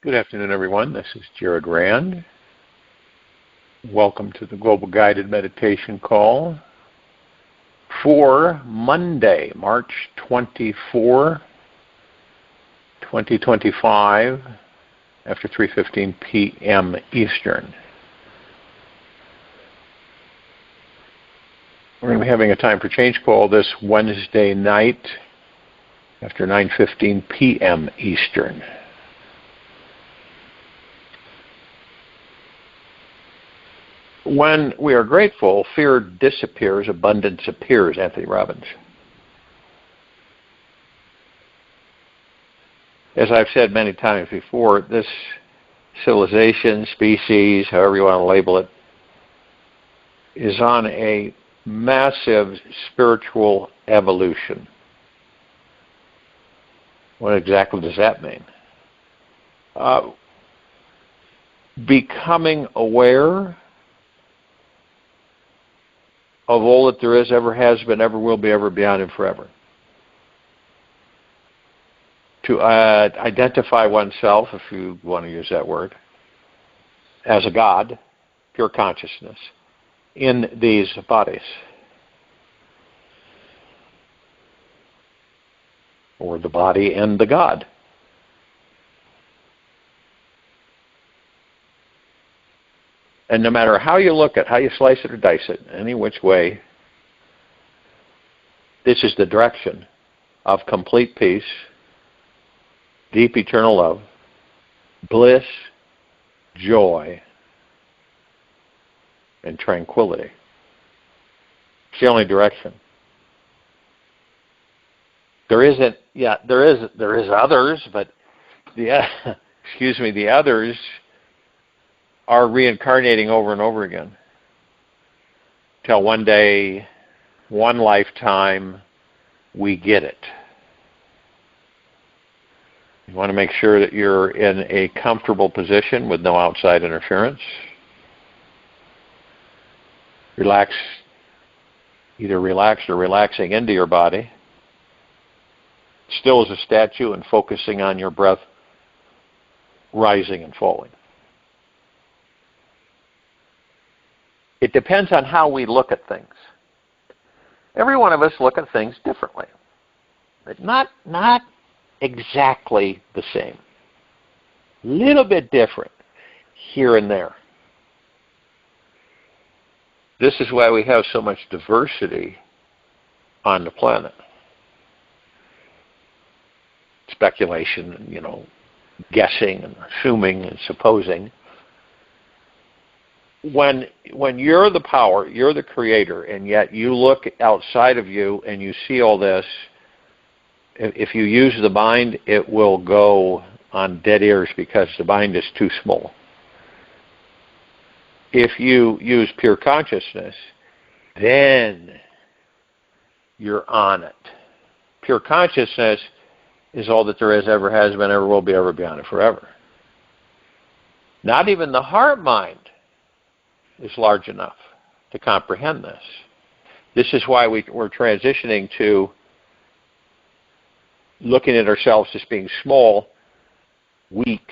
Good afternoon, everyone. This is Jared Rand. Welcome to the Global Guided Meditation Call for Monday, March 24, 2025, after 3:15 p.m. Eastern. We're going to be having a time for change call this Wednesday night after 9:15 p.m. Eastern. When we are grateful, fear disappears, abundance appears, Anthony Robbins. As I've said many times before, this civilization, species, however you want to label it, is on a massive spiritual evolution. What exactly does that mean? Becoming aware of all that there is, ever has been, ever will be, ever beyond, and forever. To identify oneself, if you want to use that word, as a God, pure consciousness, in these bodies. Or the body and the God. And no matter how you look at, how you slice it or dice it, any which way, this is the direction of complete peace, deep eternal love, bliss, joy, and tranquility. It's the only direction. There is others, but the others are reincarnating over and over again till one day, one lifetime, we get it. You want to make sure that you're in a comfortable position with no outside interference. Relax, either relaxed or relaxing into your body. Still as a statue and focusing on your breath rising and falling. It depends on how we look at things. Every one of us look at things differently. But not exactly the same. A little bit different here and there. This is why we have so much diversity on the planet. Speculation, guessing and assuming and supposing. When you're the power, you're the creator, and yet you look outside of you and you see all this, if you use the mind, it will go on dead ears because the mind is too small. If you use pure consciousness, then you're on it. Pure consciousness is all that there is, ever has been, ever will be, ever beyond, and forever. Not even the heart mind is large enough to comprehend this. This is why we're transitioning to looking at ourselves as being small, weak,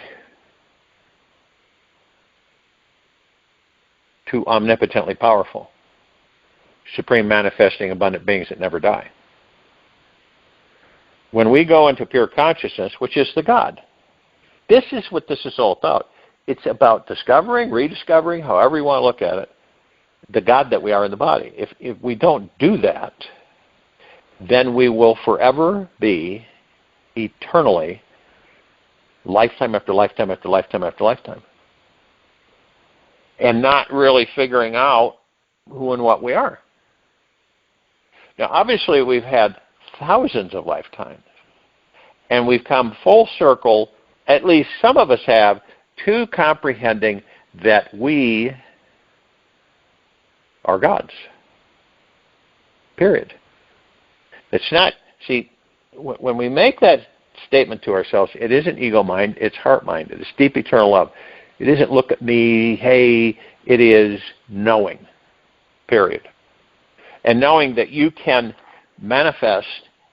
to omnipotently powerful, supreme manifesting abundant beings that never die. When we go into pure consciousness, which is the God, this is what this is all about. It's about discovering, rediscovering, however you want to look at it, the God that we are in the body. If we don't do that, then we will forever be eternally lifetime after lifetime after lifetime after lifetime. And not really figuring out who and what we are. Now, obviously, we've had thousands of lifetimes. And we've come full circle, at least some of us have, to comprehending that we are gods. Period. It's not, when we make that statement to ourselves, it isn't ego mind, it's heart mind. It is deep eternal love. It isn't look at me, hey, it is knowing. Period. And knowing that you can manifest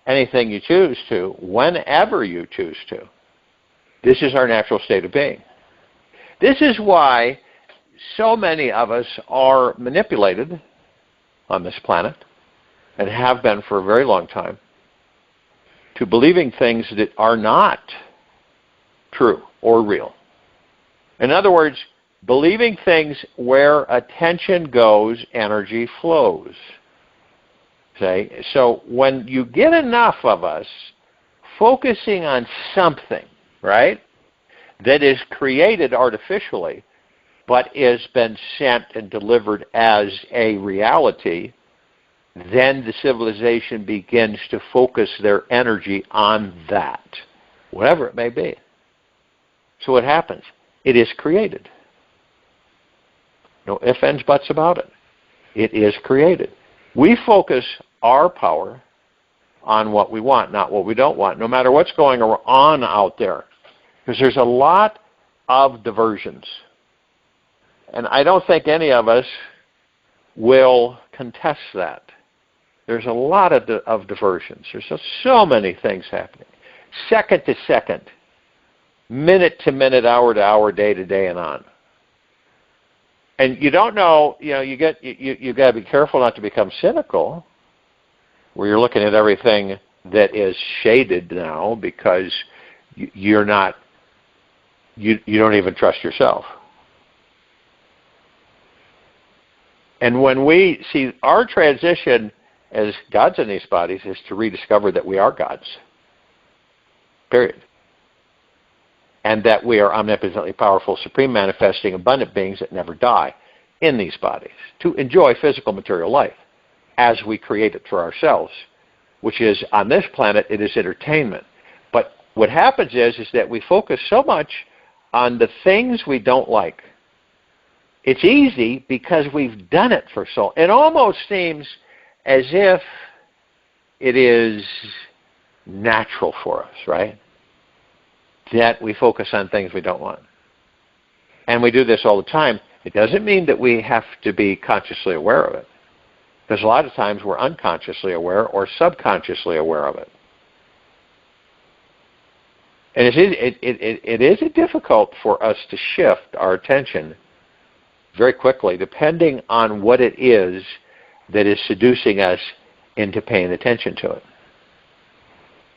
anything you choose to, whenever you choose to. This is our natural state of being. This is why so many of us are manipulated on this planet, and have been for a very long time, to believing things that are not true or real. In other words, believing things where attention goes, energy flows. Okay? So when you get enough of us focusing on something, right, that is created artificially, but has been sent and delivered as a reality, then the civilization begins to focus their energy on that, whatever it may be. So what happens? It is created. No ifs, ands, buts about it. It is created. We focus our power on what we want, not what we don't want, no matter what's going on out there. Because there's a lot of diversions. And I don't think any of us will contest that. There's a lot of diversions. There's so many things happening. Second to second, minute to minute, hour to hour, day to day, and on. And you don't know, you got to be careful not to become cynical, where you're looking at everything that is shaded now because you don't even trust yourself. And when we see our transition as gods in these bodies is to rediscover that we are gods. Period. And that we are omnipotently powerful, supreme, manifesting, abundant beings that never die in these bodies to enjoy physical material life as we create it for ourselves, which is, on this planet, it is entertainment. But what happens is that we focus so much on the things we don't like. It's easy because we've done it for so long. It almost seems as if it is natural for us, right? That we focus on things we don't want. And we do this all the time. It doesn't mean that we have to be consciously aware of it. Because a lot of times we're unconsciously aware or subconsciously aware of it. And it is difficult for us to shift our attention very quickly, depending on what it is that is seducing us into paying attention to it.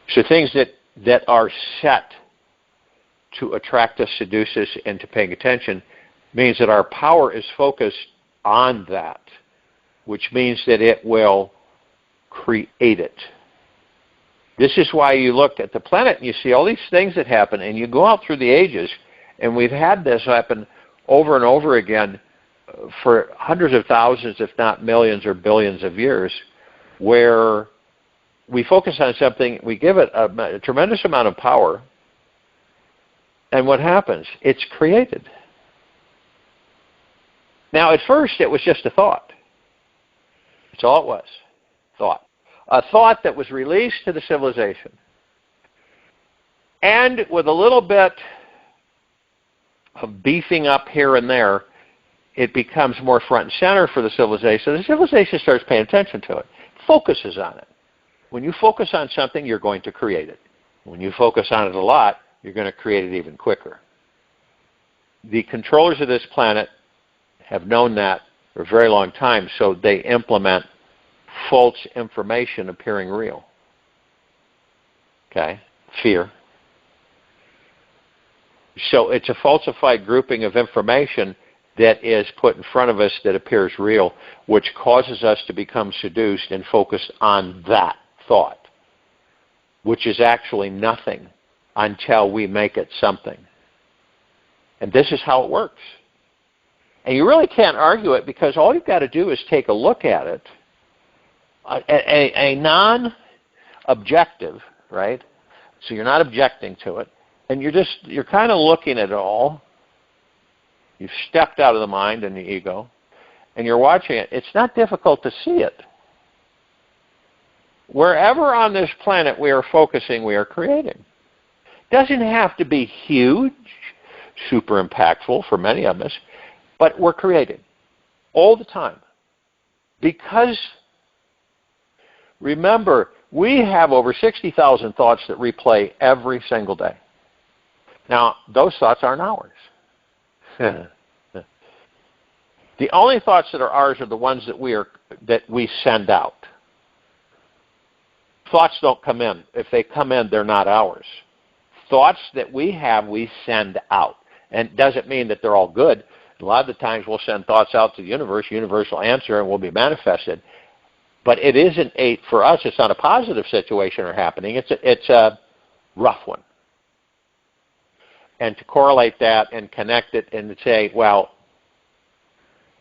So things that are set to attract us, seduce us into paying attention, means that our power is focused on that, which means that it will create it. This is why you look at the planet and you see all these things that happen, and you go out through the ages, and we've had this happen over and over again for hundreds of thousands, if not millions or billions of years, where we focus on something, we give it a tremendous amount of power, and what happens? It's created. Now, at first, it was just a thought. That's all it was. Thought. A thought that was released to the civilization. And with a little bit of beefing up here and there, it becomes more front and center for the civilization. The civilization starts paying attention to it, focuses on it. When you focus on something, you're going to create it. When you focus on it a lot, you're going to create it even quicker. The controllers of this planet have known that for a very long time, so they implement false information appearing real. Okay? Fear. So it's a falsified grouping of information that is put in front of us that appears real, which causes us to become seduced and focused on that thought, which is actually nothing until we make it something. And this is how it works. And you really can't argue it, because all you've got to do is take a look at it, a non-objective, right? So you're not objecting to it, and you're kind of looking at it all. You've stepped out of the mind and the ego, and you're watching it. It's not difficult to see it. Wherever on this planet we are focusing, we are creating. Doesn't have to be huge, super impactful for many of us, but we're creating all the time. Because, remember, we have over 60,000 thoughts that replay every single day. Now, those thoughts aren't ours. The only thoughts that are ours are the ones that we send out. Thoughts don't come in. If they come in, they're not ours. Thoughts that we have, we send out. And it doesn't mean that they're all good. A lot of the times we'll send thoughts out to the universe will answer and will be manifested. But it isn't for us, it's not a positive situation or happening. It's a rough one. And to correlate that and connect it and say, well,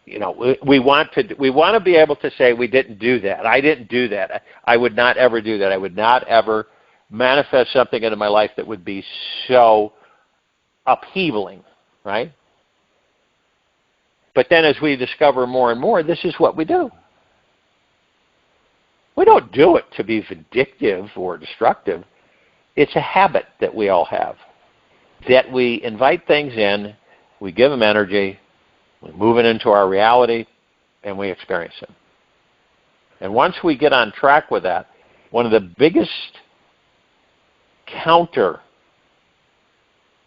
we want to be able to say we didn't do that. I didn't do that. I would not ever do that. I would not ever manifest something into my life that would be so upheavaling, right? But then as we discover more and more, this is what we do. We don't do it to be vindictive or destructive. It's a habit that we all have. That we invite things in, we give them energy, we move it into our reality, and we experience them. And once we get on track with that, one of the biggest counter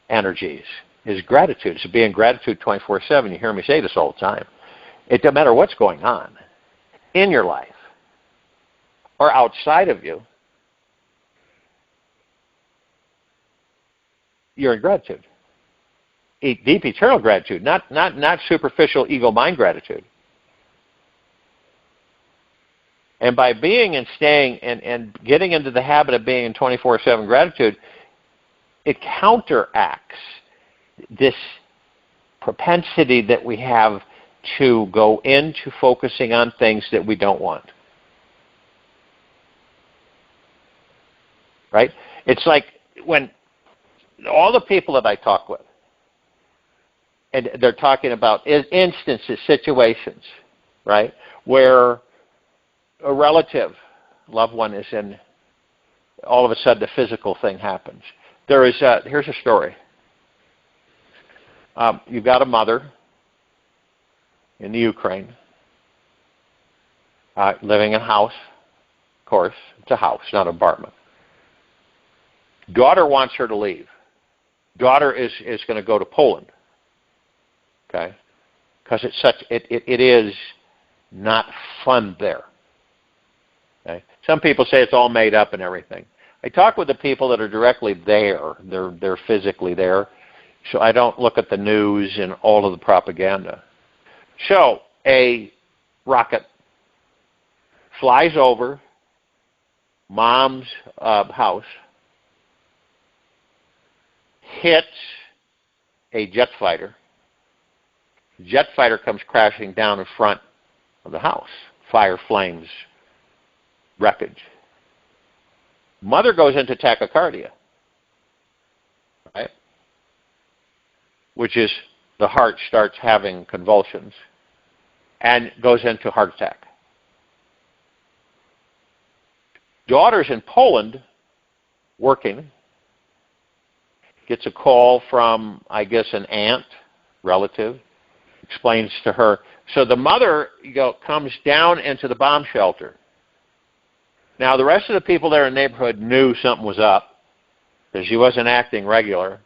energies is gratitude. So be in gratitude 24/7. You hear me say this all the time. It doesn't matter what's going on in your life or outside of you. You're in gratitude. Deep, eternal gratitude, not superficial ego mind gratitude. And by being and staying and getting into the habit of being in 24/7 gratitude, it counteracts this propensity that we have to go into focusing on things that we don't want. Right? It's like when all the people that I talk with, and they're talking about instances, situations, right, where a relative, loved one is in, all of a sudden a physical thing happens. Here's a story. You've got a mother in the Ukraine, living in a house, of course. It's a house, not an apartment. Daughter wants her to leave. Daughter is going to go to Poland. Okay? Because it is not fun there. Okay? Some people say it's all made up and everything. I talk with the people that are directly there. They're physically there. So I don't look at the news and all of the propaganda. So a rocket flies over mom's house, hits a jet fighter. The jet fighter comes crashing down in front of the house. Fire, flames, wreckage. Mother goes into tachycardia, right? Which is the heart starts having convulsions and goes into heart attack. Daughter's in Poland working, gets a call from, I guess, an aunt, relative, explains to her. So the mother comes down into the bomb shelter. Now, the rest of the people there in the neighborhood knew something was up because she wasn't acting regular.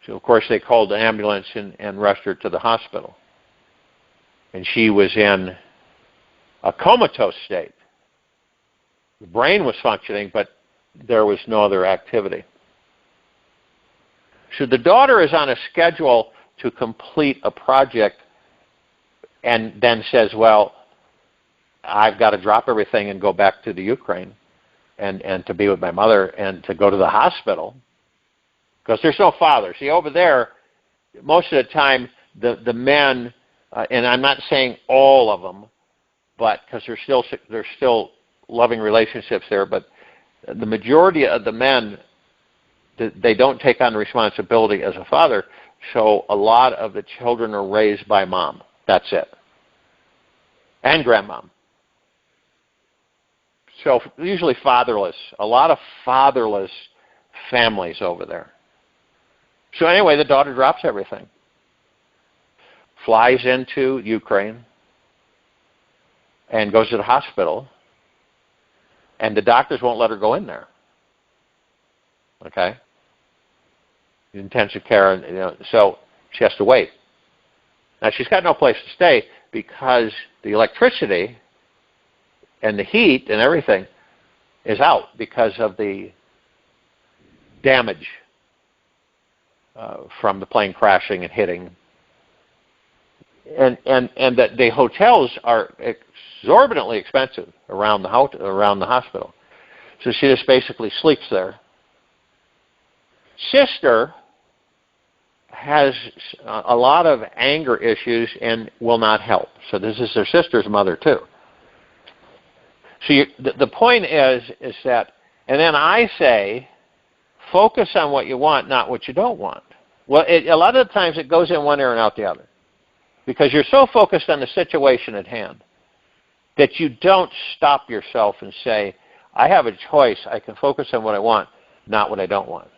So, of course, they called the ambulance and rushed her to the hospital. And she was in a comatose state. The brain was functioning, but there was no other activity. So the daughter is on a schedule to complete a project and then says, well, I've got to drop everything and go back to the Ukraine and to be with my mother and to go to the hospital because there's no father. See, over there, most of the time, the men, and I'm not saying all of them, but because there's still loving relationships there, but the majority of the men, they don't take on the responsibility as a father, so a lot of the children are raised by mom. That's it. And grandmom. So usually fatherless. A lot of fatherless families over there. So anyway, the daughter drops everything. Flies into Ukraine and goes to the hospital. And the doctors won't let her go in there. Okay? intensive care, and, so she has to wait. Now, she's got no place to stay because the electricity and the heat and everything is out because of the damage from the plane crashing and hitting. And that the hotels are exorbitantly expensive around the hospital. So she just basically sleeps there. Sister has a lot of anger issues and will not help. So this is her sister's mother too. So the point is that, and then I say, focus on what you want, not what you don't want. Well, a lot of the times it goes in one ear and out the other, because you're so focused on the situation at hand that you don't stop yourself and say, I have a choice. I can focus on what I want, not what I don't want.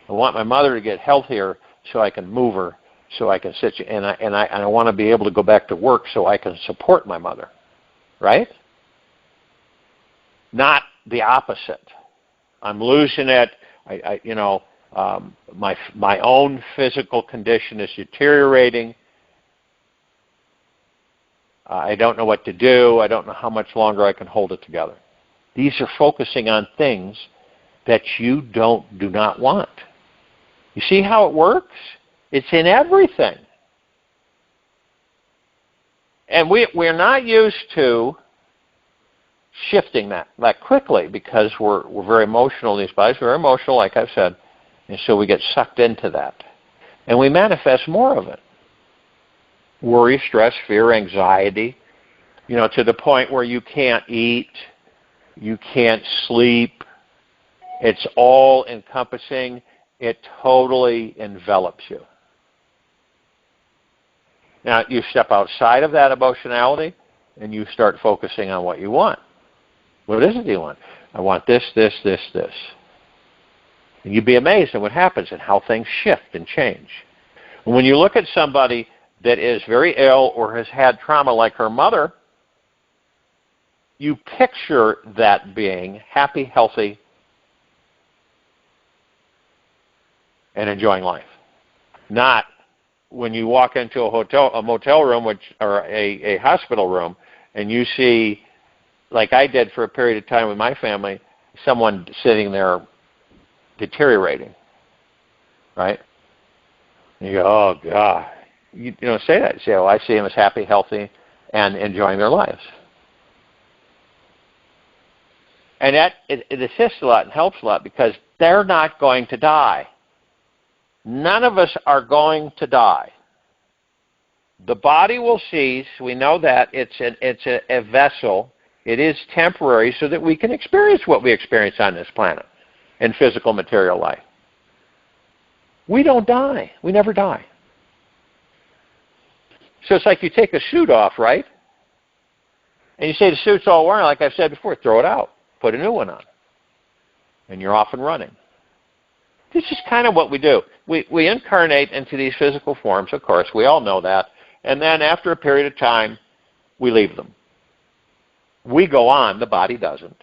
I want my mother to get healthier so I can move her, so I can sit, and I want to be able to go back to work so I can support my mother, right? Not the opposite. I'm losing it. My own physical condition is deteriorating. I don't know what to do. I don't know how much longer I can hold it together. These are focusing on things that you do not want. You see how it works? It's in everything. And we're not used to shifting that quickly because we're very emotional in these bodies. We're very emotional, like I've said, and so we get sucked into that. And we manifest more of it. Worry, stress, fear, anxiety, to the point where you can't eat, you can't sleep. It's all encompassing. It totally envelops you. Now, you step outside of that emotionality and you start focusing on what you want. What is it you want? I want this, this, this, this. And you'd be amazed at what happens and how things shift and change. And when you look at somebody that is very ill or has had trauma like her mother, you picture that being happy, healthy, and enjoying life. Not when you walk into a motel room, or a hospital room, and you see, like I did for a period of time with my family, someone sitting there deteriorating, right? And you go, oh, God. You don't say that. You say, oh, I see them as happy, healthy, and enjoying their lives. And that it assists a lot and helps a lot because they're not going to die. None of us are going to die. The body will cease. We know that. It's a vessel. It is temporary so that we can experience what we experience on this planet in physical material life. We don't die. We never die. So it's like you take a suit off, right? And you say the suit's all worn, like I've said before, throw it out. Put a new one on. And you're off and running. This is kind of what we do. We incarnate into these physical forms, of course. We all know that. And then after a period of time, we leave them. We go on. The body doesn't.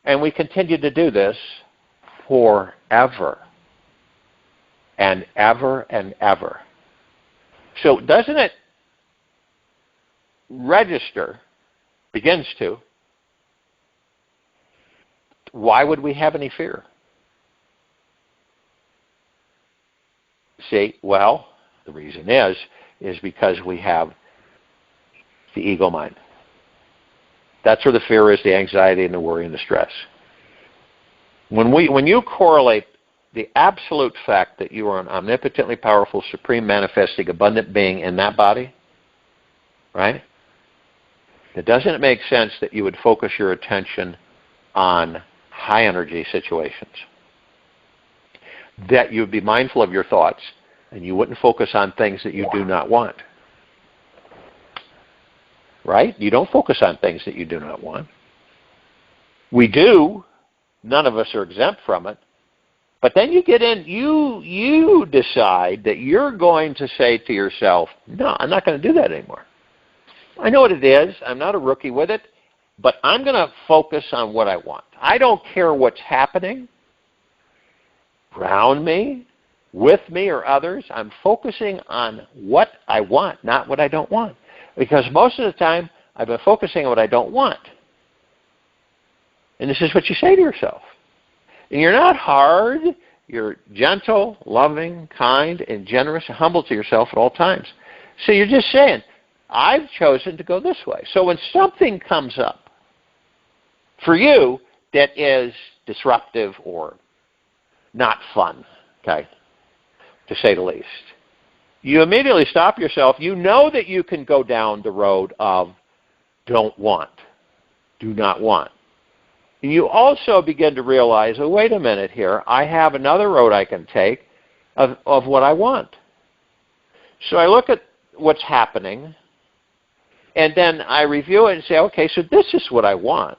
And we continue to do this forever. And ever and ever. So doesn't it register, begins to, why would we have any fear? See, well, the reason is because we have the ego mind. That's where the fear is, the anxiety and the worry and the stress. When you correlate the absolute fact that you are an omnipotently powerful, supreme, manifesting, abundant being in that body, right? It doesn't make sense that you would focus your attention on high energy situations. That you would be mindful of your thoughts and you wouldn't focus on things that you do not want. Right? You don't focus on things that you do not want. We do. None of us are exempt from it. But then you get in, you decide that you're going to say to yourself, no, I'm not going to do that anymore. I know what it is. I'm not a rookie with it. But I'm going to focus on what I want. I don't care what's happening. around me, with me or others. I'm focusing on what I want, not what I don't want. Because most of the time, I've been focusing on what I don't want. And this is what you say to yourself. And you're not hard. You're gentle, loving, kind, and generous, and humble to yourself at all times. So you're just saying, I've chosen to go this way. So when something comes up for you that is disruptive or not fun, okay, to say the least, you immediately stop yourself. You know that you can go down the road of don't want, do not want. And you also begin to realize, oh, wait a minute here, I have another road I can take of what I want. So I look at what's happening, and then I review it and say, okay, so this is what I want.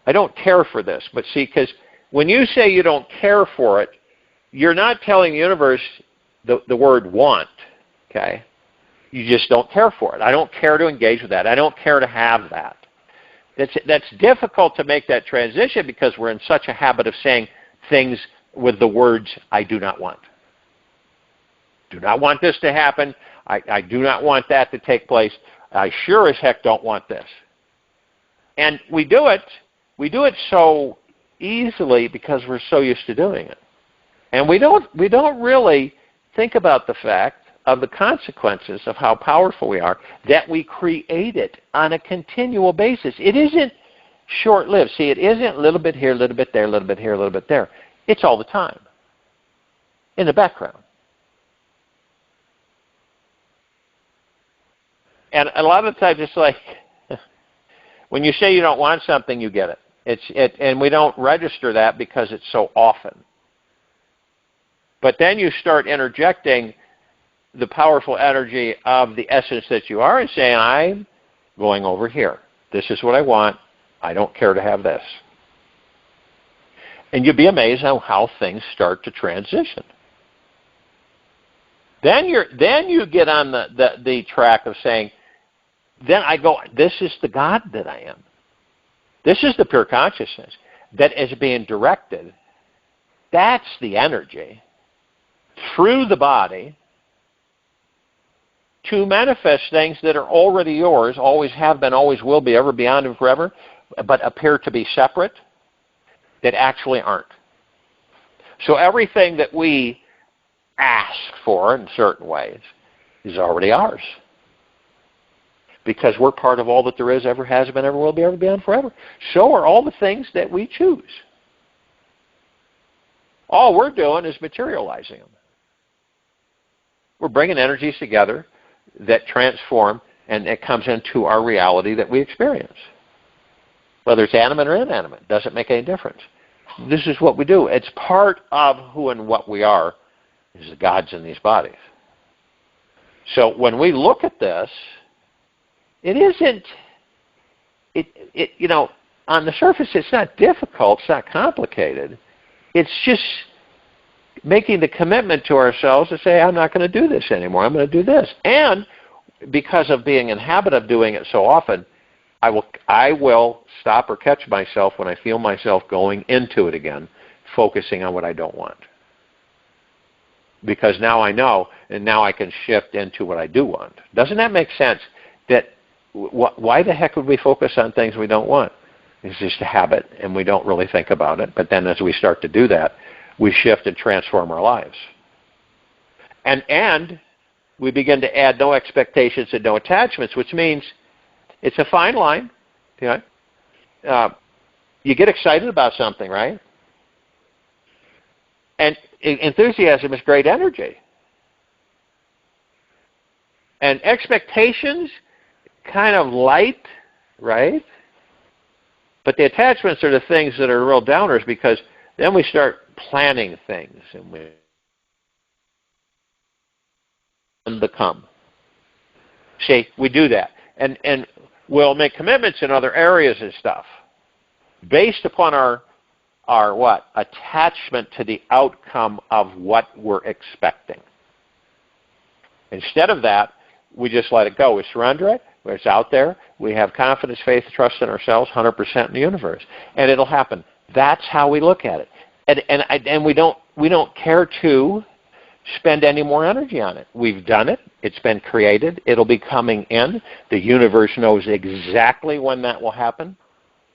I don't care for this. But see, because when you say you don't care for it, you're not telling the universe the word want, okay? You just don't care for it. I don't care to engage with that. I don't care to have that. That's difficult to make that transition because we're in such a habit of saying things with the words, I do not want. Do not want this to happen. I do not want that to take place. I sure as heck don't want this. And we do it so easily because we're so used to doing it. And we don't really think about the fact of the consequences of how powerful we are, that we create it on a continual basis. It isn't short-lived. See, it isn't a little bit here, a little bit there, a little bit here, a little bit there. It's all the time, in the background. And a lot of times it's like, when you say you don't want something, you get it. And we don't register that because it's so often. But then you start interjecting the powerful energy of the essence that you are and saying, I'm going over here. This is what I want. I don't care to have this. And you'll be amazed on how things start to transition. Then you get on the track of saying, then I go, this is the God that I am. This is the pure consciousness that is being directed. That's the energy through the body to manifest things that are already yours, always have been, always will be, ever, beyond, and forever, but appear to be separate, that actually aren't. So everything that we ask for in certain ways is already ours. Because we're part of all that there is, ever has been, ever will be, ever, beyond, forever. So are all the things that we choose. All we're doing is materializing them. We're bringing energies together that transform, and it comes into our reality that we experience. Whether it's animate or inanimate, doesn't make any difference. This is what we do. It's part of who and what we are, is the gods in these bodies. So when we look at this, it isn't, on the surface it's not difficult, it's not complicated. It's just making the commitment to ourselves to say, I'm not going to do this anymore. I'm going to do this. And because of being in habit of doing it so often, I will stop or catch myself when I feel myself going into it again, focusing on what I don't want. Because now I know, and now I can shift into what I do want. Doesn't that make sense? That why the heck would we focus on things we don't want? It's just a habit, and we don't really think about it. But then as we start to do that, we shift and transform our lives. And we begin to add no expectations and no attachments, which means it's a fine line. You get excited about something, right? And enthusiasm is great energy. And expectations, kind of light, right? But the attachments are the things that are real downers, because then we start planning things and we become. See, we do that. And we'll make commitments in other areas and stuff based upon our what? Attachment to the outcome of what we're expecting. Instead of that, we just let it go. We surrender it. It's out there. We have confidence, faith, trust in ourselves, 100% in the universe. And it'll happen. That's how we look at it. And we don't we don't care to spend any more energy on it. We've done it. It's been created. It'll be coming in. The universe knows exactly when that will happen,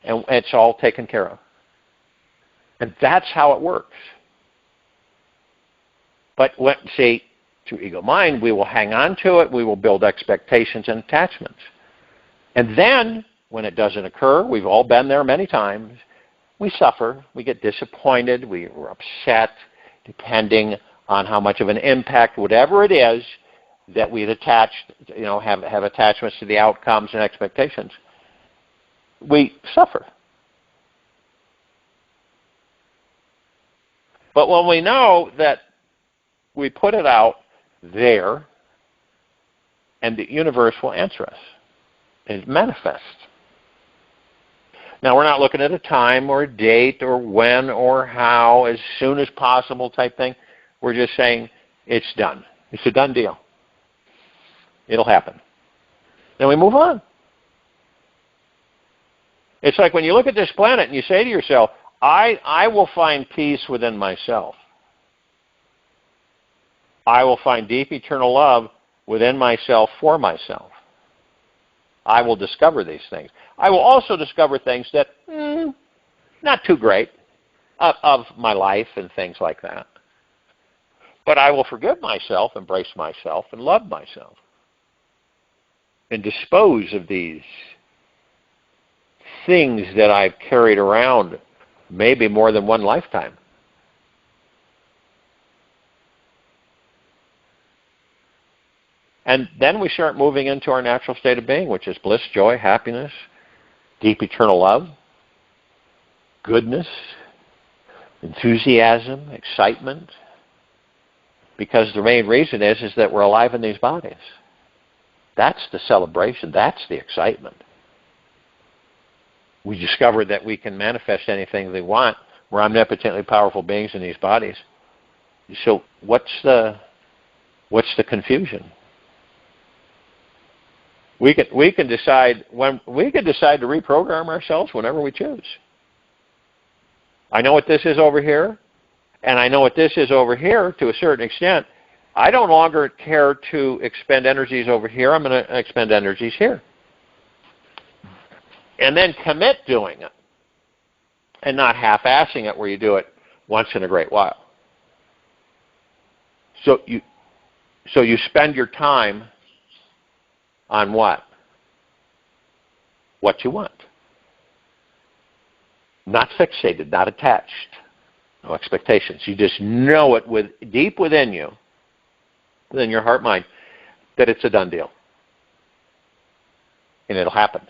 and it's all taken care of. And that's how it works. But see, through ego mind, we will hang on to it. We will build expectations and attachments. And then, when it doesn't occur, we've all been there many times, we suffer. We get disappointed. We're upset, depending on how much of an impact, whatever it is, that we've attached, have attachments to the outcomes and expectations. We suffer. But when we know that we put it out there, and the universe will answer us, it manifests. Now, we're not looking at a time or a date or when or how, as soon as possible type thing. We're just saying it's done. It's a done deal. It'll happen. Then we move on. It's like when you look at this planet and you say to yourself, I will find peace within myself. I will find deep eternal love within myself for myself. I will discover these things. I will also discover things that, not too great, of my life and things like that. But I will forgive myself, embrace myself, and love myself. And dispose of these things that I've carried around maybe more than one lifetime. And then we start moving into our natural state of being, which is bliss, joy, happiness, deep eternal love, goodness, enthusiasm, excitement. Because the main reason is that we're alive in these bodies. That's the celebration. That's the excitement. We discovered that we can manifest anything we want. We're omnipotently powerful beings in these bodies. So what's the confusion? We can decide to reprogram ourselves whenever we choose. I know what this is over here, and I know what this is over here to a certain extent. I no longer care to expend energies over here. I'm going to expend energies here. And then commit doing it, and not half-assing it where you do it once in a great while. So you spend your time on what? What you want. Not fixated, not attached. No expectations. You just know it deep within you, within your heart mind, that it's a done deal. And it'll happen.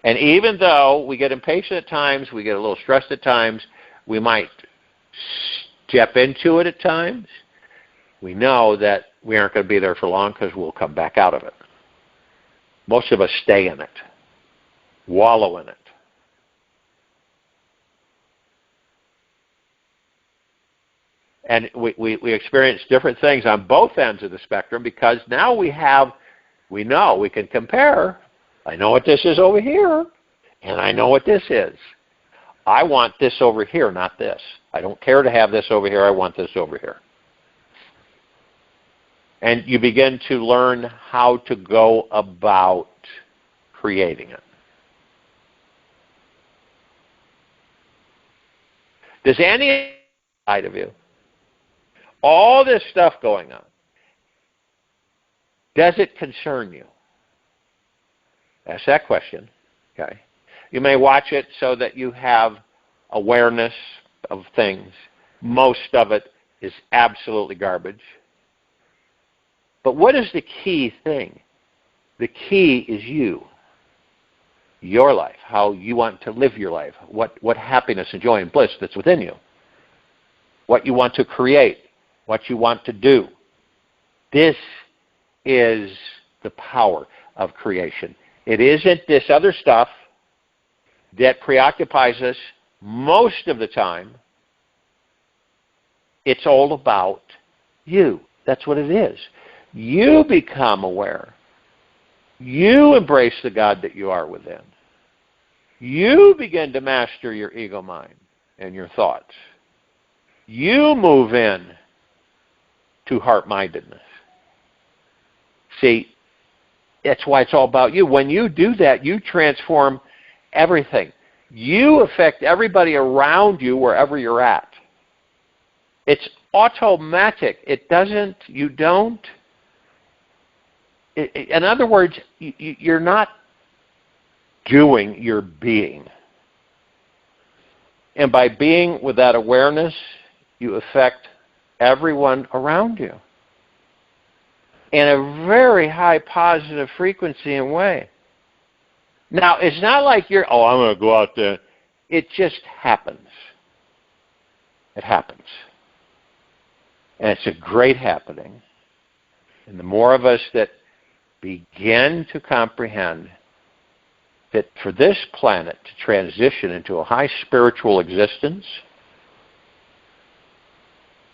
And even though we get impatient at times, we get a little stressed at times, we might step into it at times, we know that we aren't going to be there for long because we'll come back out of it. Most of us stay in it, wallow in it. And we experience different things on both ends of the spectrum because now we know we can compare. I know what this is over here, and I know what this is. I want this over here, not this. I don't care to have this over here. I want this over here. And you begin to learn how to go about creating it. Does any side of you, all this stuff going on, does it concern you? Ask that question. Okay. You may watch it so that you have awareness of things. Most of it is absolutely garbage. But what is the key thing? The key is you. Your life, how you want to live your life, what happiness and joy and bliss that's within you, what you want to create, what you want to do. This is the power of creation. It isn't this other stuff that preoccupies us most of the time. It's all about you. That's what it is. You become aware. You embrace the God that you are within. You begin to master your ego mind and your thoughts. You move in to heart-mindedness. See, that's why it's all about you. When you do that, you transform everything. You affect everybody around you wherever you're at. It's automatic. It doesn't, you don't. In other words, you're not doing, you're being. And by being with that awareness, you affect everyone around you in a very high positive frequency and way. Now, it's not like I'm going to go out there. It just happens. It happens. And it's a great happening. And the more of us that begin to comprehend that for this planet to transition into a high spiritual existence,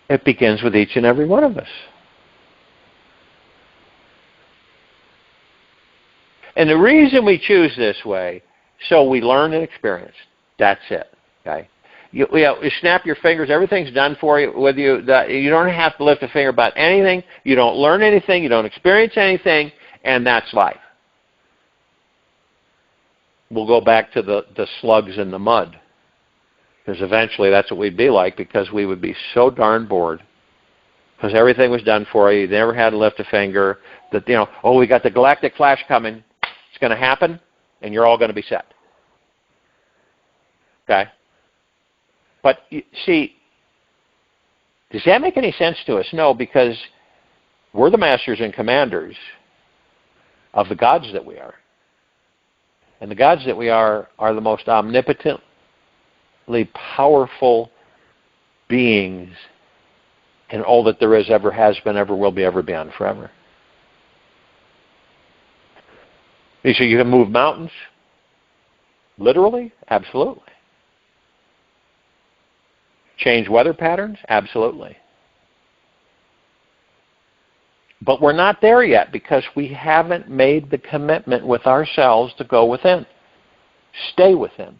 it begins with each and every one of us. And the reason we choose this way, so we learn and experience. That's it. Okay? You snap your fingers. Everything's done for you. With you, you don't have to lift a finger about anything. You don't learn anything. You don't experience anything, and that's life. We'll go back to the slugs in the mud, because eventually that's what we'd be like, because we would be so darn bored, because everything was done for you. You never had to lift a finger. That we got the galactic flash coming. It's going to happen, and you're all going to be set. Okay? But, see, does that make any sense to us? No, because we're the masters and commanders of the gods that we are. And the gods that we are the most omnipotently powerful beings in all that there is, ever has been, ever will be, ever beyond, forever. You say you can move mountains? Literally? Absolutely. Change weather patterns? Absolutely. But we're not there yet because we haven't made the commitment with ourselves to go within. Stay within.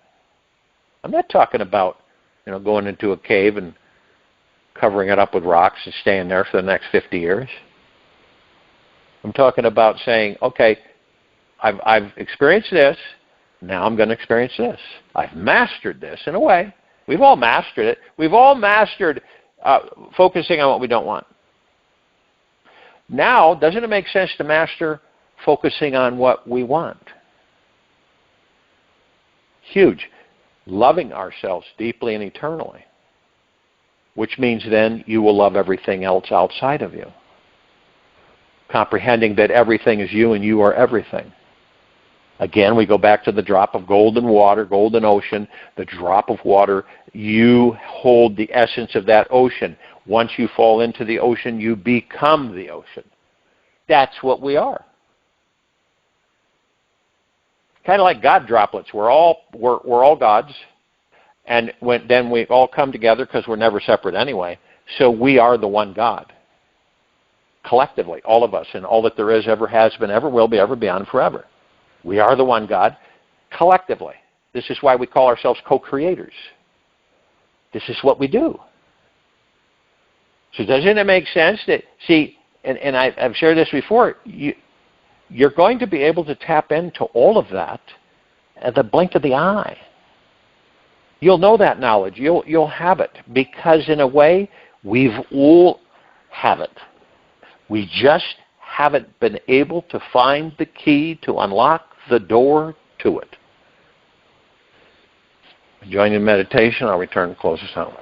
I'm not talking about, going into a cave and covering it up with rocks and staying there for the next 50 years. I'm talking about saying, okay, I've experienced this, now I'm going to experience this. I've mastered this in a way. We've all mastered it. We've all mastered focusing on what we don't want. Now, doesn't it make sense to master focusing on what we want? Huge. Loving ourselves deeply and eternally. Which means then you will love everything else outside of you. Comprehending that everything is you and you are everything. Again, we go back to the drop of golden water, golden ocean, the drop of water. You hold the essence of that ocean. Once you fall into the ocean, you become the ocean. That's what we are. Kind of like God droplets. We're all gods. And then we all come together because we're never separate anyway. So we are the one God. Collectively, all of us, and all that there is, ever has been, ever will be, ever beyond, forever. We are the one God, collectively. This is why we call ourselves co-creators. This is what we do. So doesn't it make sense that, see, and I've shared this before, you're going to be able to tap into all of that at the blink of the eye. You'll know that knowledge. You'll have it, because in a way, we've all have it. We just haven't been able to find the key to unlock the door to it. Join in meditation. I'll return to close us out.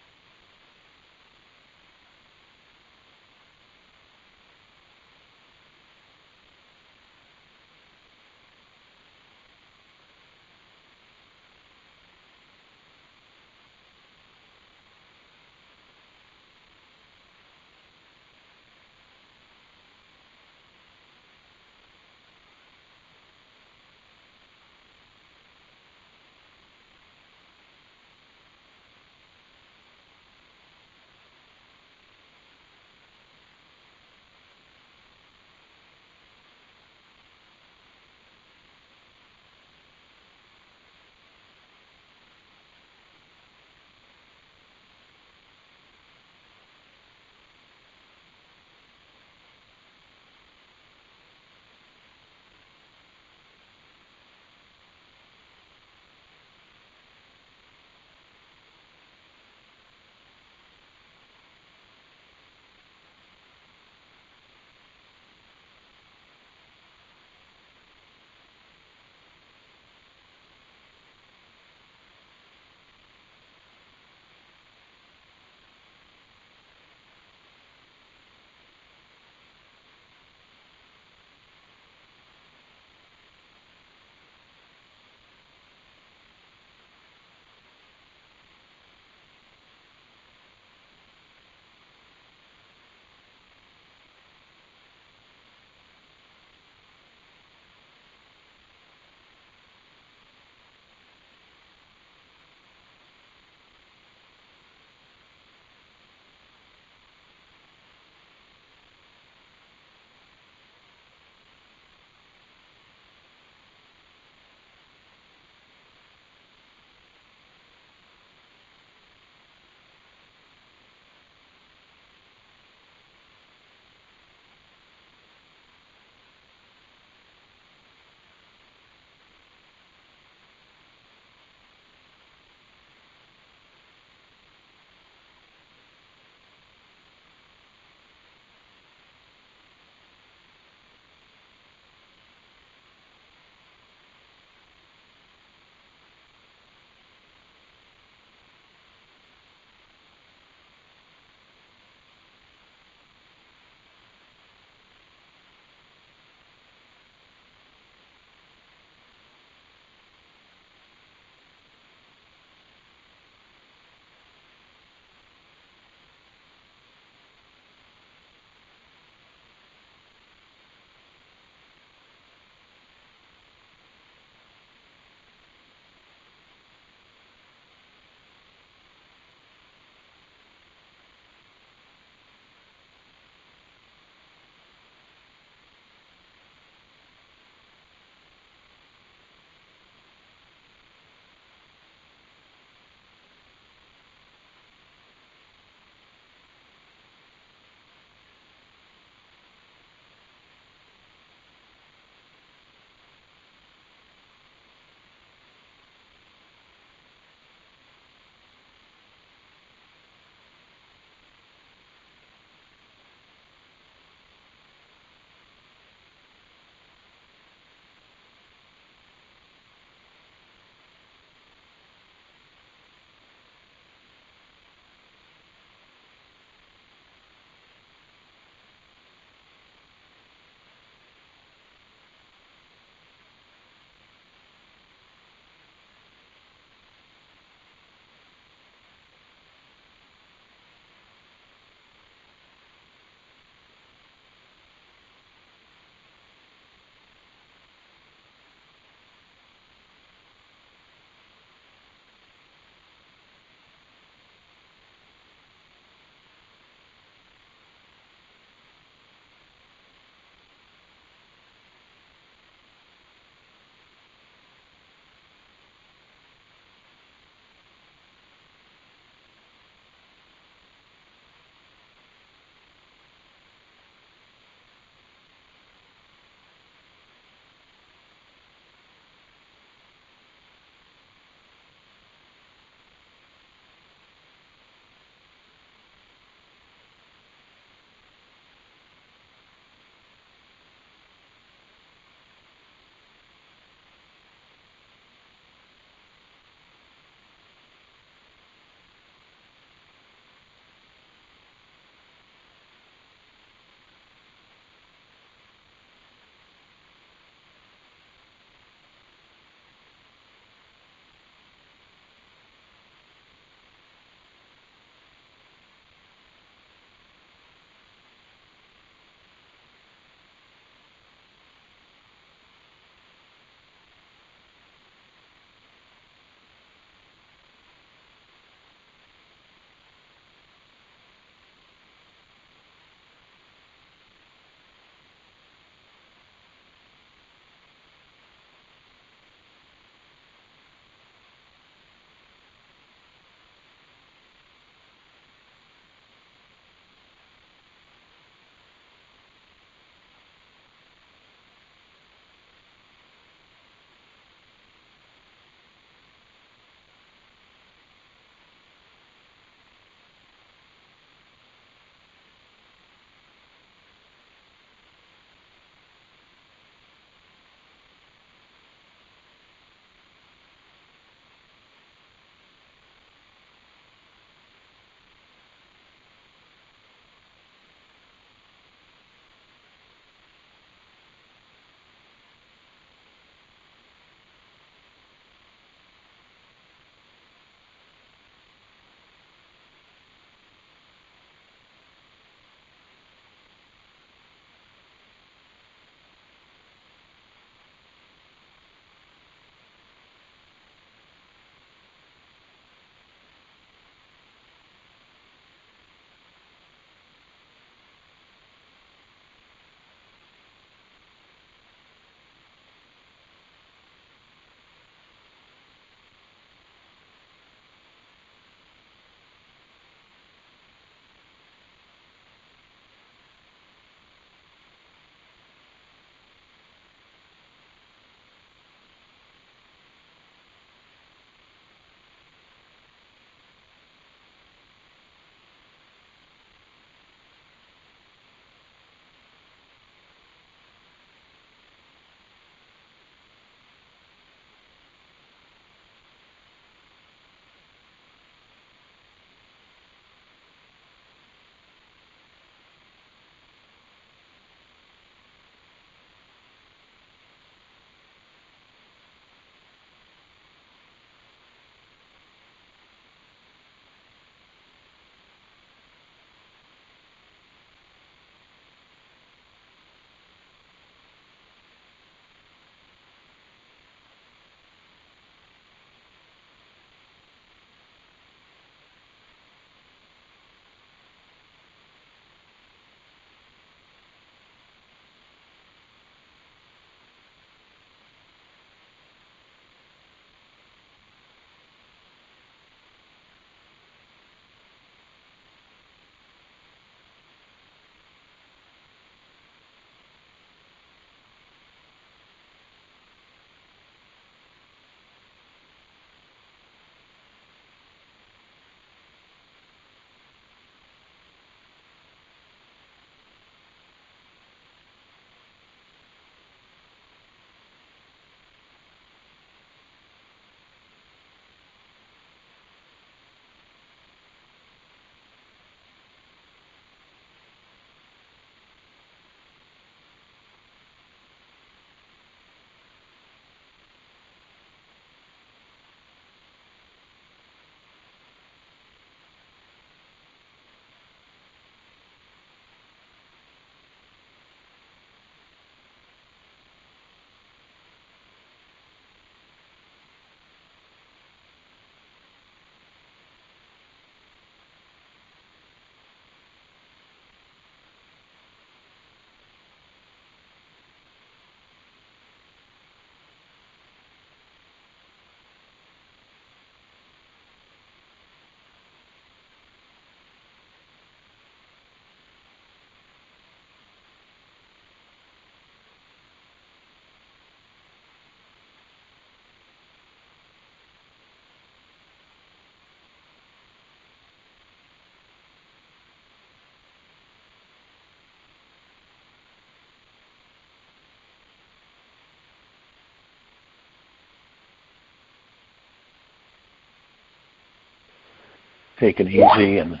Take an easy and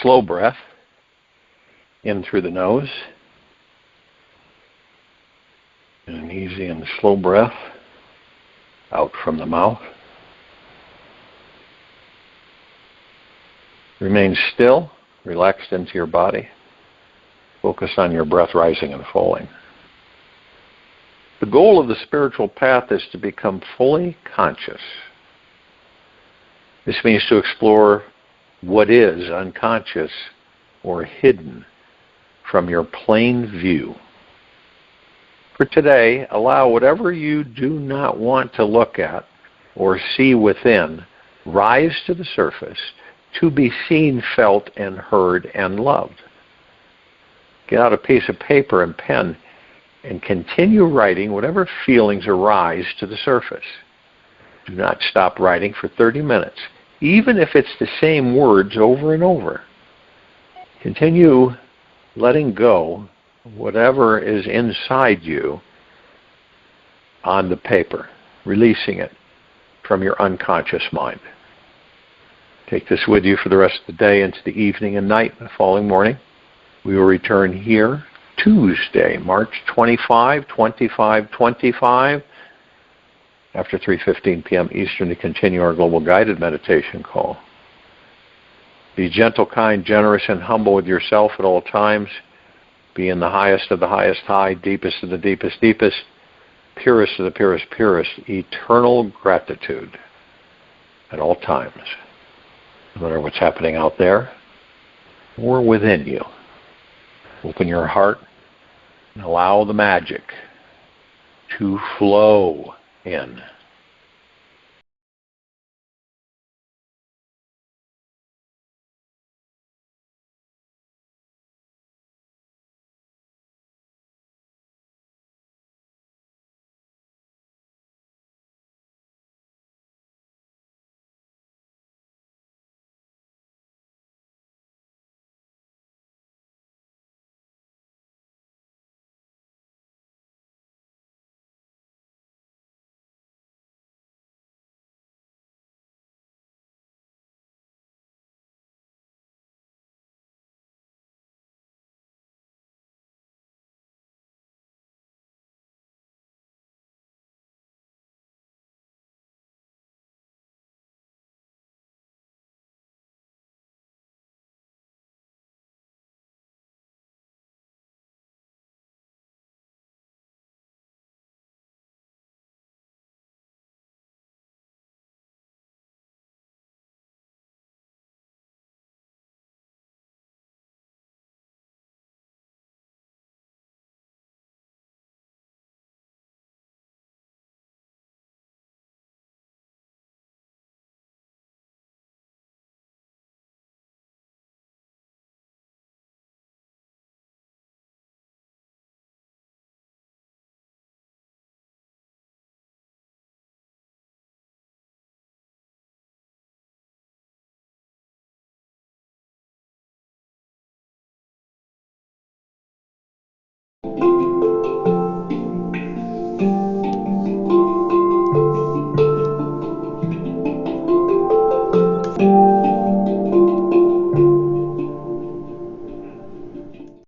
slow breath in through the nose, and an easy and slow breath out from the mouth. Remain still, relaxed into your body. Focus on your breath rising and falling. The goal of the spiritual path is to become fully conscious. This means to explore what is unconscious or hidden from your plain view. For today, allow whatever you do not want to look at or see within rise to the surface to be seen, felt, and heard and loved. Get out a piece of paper and pen and continue writing whatever feelings arise to the surface. Do not stop writing for 30 minutes, even if it's the same words over and over. Continue letting go of whatever is inside you on the paper, releasing it from your unconscious mind. Take this with you for the rest of the day into the evening and night and the following morning. We will return here Tuesday, March 25, 25, after 3:15 p.m. Eastern to continue our global guided meditation call. Be gentle, kind, generous, and humble with yourself at all times. Be in the highest of the highest high, deepest of the deepest deepest, purest of the purest purest, eternal gratitude at all times. No matter what's happening out there or within you. Open your heart and allow the magic to flow in.